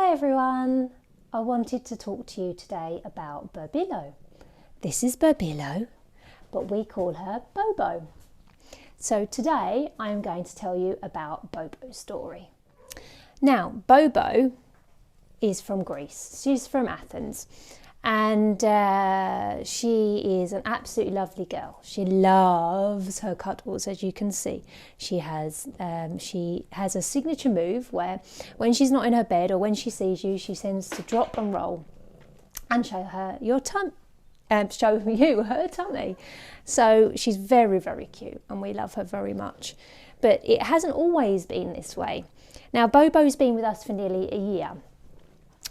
Hi everyone! I wanted to talk to you today about Birbilo. This is Birbilo, but we call her Bobo. So today I am going to tell you about Bobo's story. Now, Bobo is from Greece. She's from Athens, and she is an absolutely lovely girl. She loves her cuddles, as you can see. She has a signature move where when she's not in her bed or when she sees you, she tends to drop and roll and show you her tummy. So she's very, very cute and we love her very much. But it hasn't always been this way. Now, Bobo's been with us for nearly a year.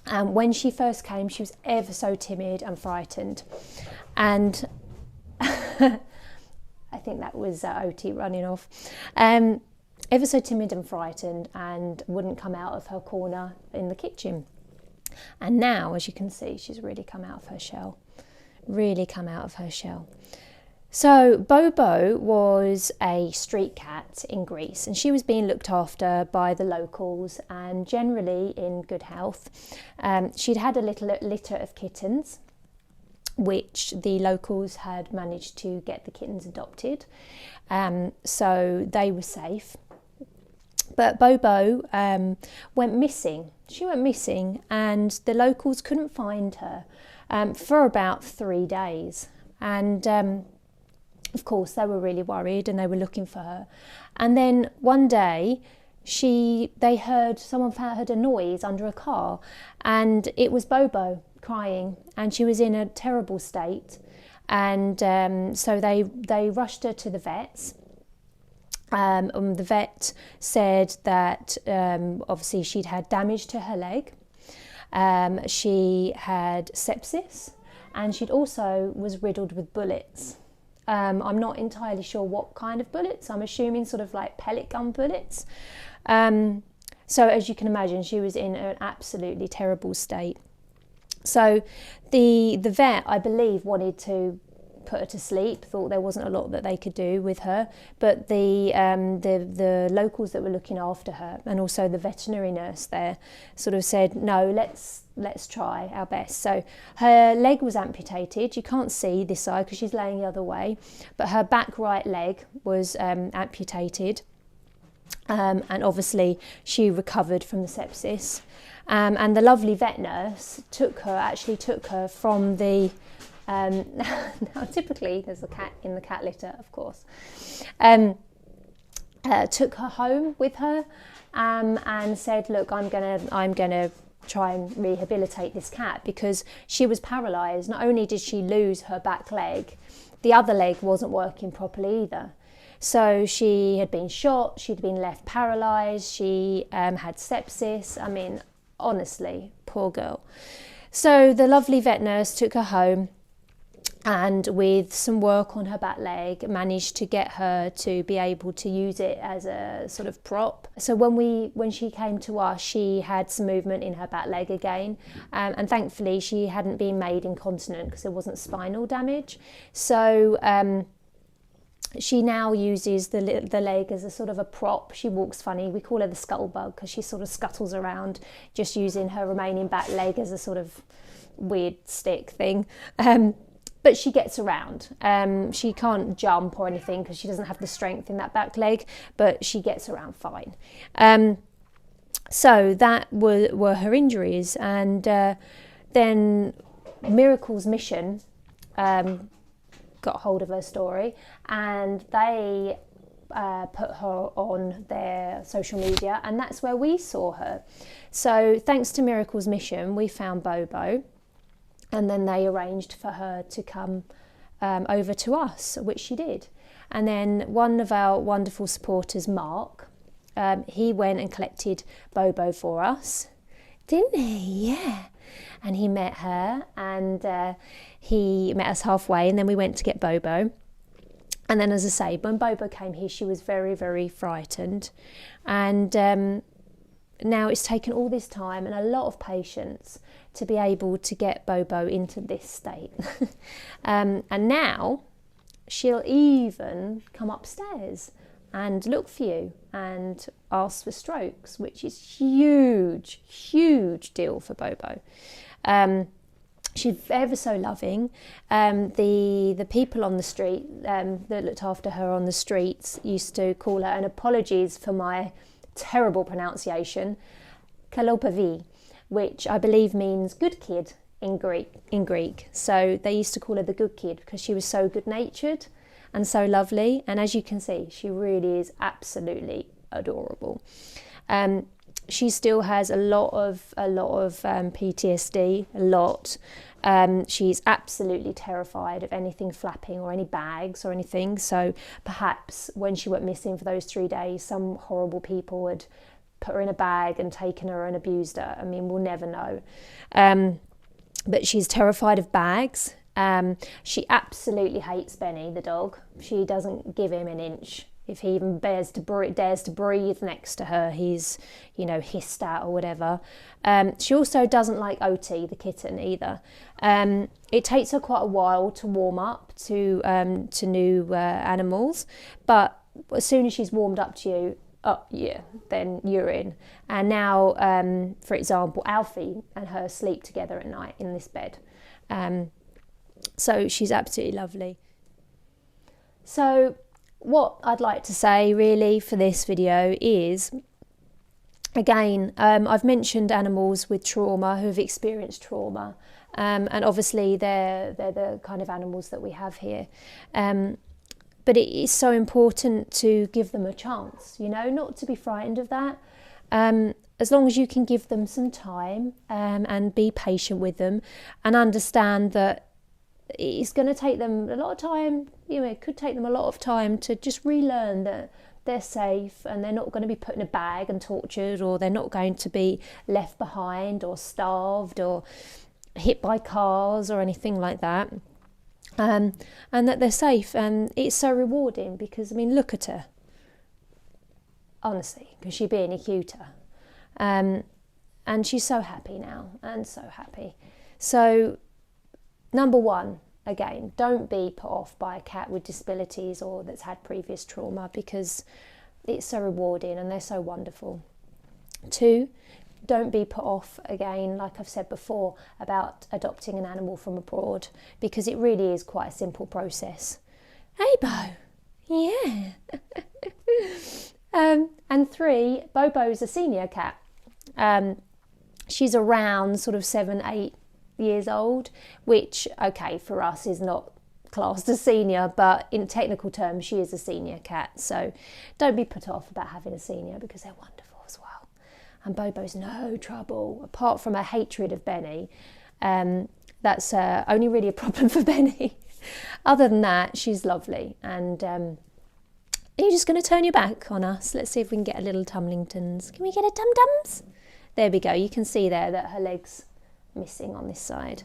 When she first came, she was ever so timid and frightened. And I think that was Oti running off. Ever so timid and frightened and wouldn't come out of her corner in the kitchen. And now, as you can see, she's really come out of her shell. So Bobo was a street cat in Greece, and she was being looked after by the locals and generally in good health. She'd had a little litter of kittens, which the locals had managed to get the kittens adopted, so they were safe. But Bobo went missing. She went missing and the locals couldn't find her for about 3 days. And of course, they were really worried and they were looking for her. And then one day, someone heard a noise under a car, and it was Bobo crying, and she was in a terrible state. And so they rushed her to the vets. The vet said that obviously she'd had damage to her leg. She had sepsis, and she'd also was riddled with bullets. I'm not entirely sure what kind of bullets. I'm assuming sort of like pellet gun bullets. So as you can imagine, she was in an absolutely terrible state. So the vet, I believe, wanted to put her to sleep, thought there wasn't a lot that they could do with her, but the locals that were looking after her and also the veterinary nurse there sort of said, no, let's try our best. So her leg was amputated. You can't see this side because she's laying the other way, but her back right leg was amputated, and obviously she recovered from the sepsis, and the lovely vet nurse took her from the now typically there's a cat in the cat litter, of course, took her home with her, and said, look, I'm gonna try and rehabilitate this cat, because she was paralysed. Not only did she lose her back leg, the other leg wasn't working properly either. So she had been shot, she'd been left paralysed, she had sepsis. I mean, honestly, poor girl. So the lovely vet nurse took her home, and with some work on her back leg managed to get her to be able to use it as a sort of prop. So when she came to us, she had some movement in her back leg again, and thankfully she hadn't been made incontinent because there wasn't spinal damage. So she now uses the leg as a sort of a prop. She walks funny. We call her the scuttlebug because she sort of scuttles around just using her remaining back leg as a sort of weird stick thing. But she gets around. She can't jump or anything because she doesn't have the strength in that back leg, but she gets around fine. So that were her injuries. And then Miracle's Mission got hold of her story, and they put her on their social media, and that's where we saw her. So thanks to Miracle's Mission, we found Bobo. And then they arranged for her to come over to us, which she did. And then one of our wonderful supporters, Mark, he went and collected Bobo for us. Didn't he? Yeah. And he met her, and he met us halfway, and then we went to get Bobo. And then, as I say, when Bobo came here, she was very, very frightened. And now it's taken all this time and a lot of patience to be able to get Bobo into this state. And now she'll even come upstairs and look for you and ask for strokes, which is huge deal for Bobo. She's ever so loving. The people on the street that looked after her on the streets used to call her, and apologies for my terrible pronunciation, Kalopavi, which I believe means good kid in Greek. So they used to call her the good kid because she was so good-natured and so lovely. And as you can see, she really is absolutely adorable. She still has a lot of PTSD, a lot. She's absolutely terrified of anything flapping or any bags or anything. So perhaps when she went missing for those 3 days, some horrible people had put her in a bag and taken her and abused her. I mean, we'll never know. But she's terrified of bags. She absolutely hates Benny, the dog. She doesn't give him an inch. If he even dares to breathe next to her, he's, hissed at or whatever. She also doesn't like Oti, the kitten, either. It takes her quite a while to warm up to new animals, but as soon as she's warmed up to you, then you're in. And now, for example, Alfie and her sleep together at night in this bed. So she's absolutely lovely. So what I'd like to say really for this video is, again, I've mentioned animals with trauma who have experienced trauma, and obviously they're the kind of animals that we have here. But it is so important to give them a chance, not to be frightened of that. As long as you can give them some time and be patient with them and understand that it's going to take them a lot of time, it could take them a lot of time to just relearn that they're safe and they're not going to be put in a bag and tortured, or they're not going to be left behind or starved or hit by cars or anything like that. And that they're safe, and it's so rewarding because, look at her. Honestly, because she's being a cuter. And she's so happy now, and so happy. So, number one, again, don't be put off by a cat with disabilities or that's had previous trauma, because it's so rewarding and they're so wonderful. 2, don't be put off, again, like I've said before, about adopting an animal from abroad, because it really is quite a simple process. Hey, Bo. Yeah. And 3, Bobo's a senior cat. She's around sort of 7-8 years old, which, okay, for us is not classed as senior, but in technical terms, she is a senior cat. So don't be put off about having a senior, because they're wonderful as well. And Bobo's no trouble, apart from her hatred of Benny. That's only really a problem for Benny. Other than that, she's lovely. And are you just going to turn your back on us? Let's see if we can get a little Tumlingtons. Can we get a Tum-Tums? There we go. You can see there that her leg's missing on this side.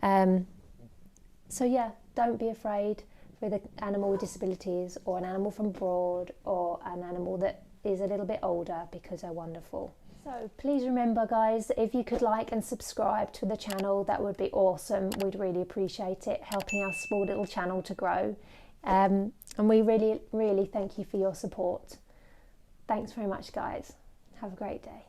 So yeah, don't be afraid with an animal with disabilities or an animal from abroad or an animal that is a little bit older, because they're wonderful. So please remember, guys, if you could like and subscribe to the channel, that would be awesome. We'd really appreciate it, helping our small little channel to grow. And we really thank you for your support. Thanks very much, guys. Have a great day.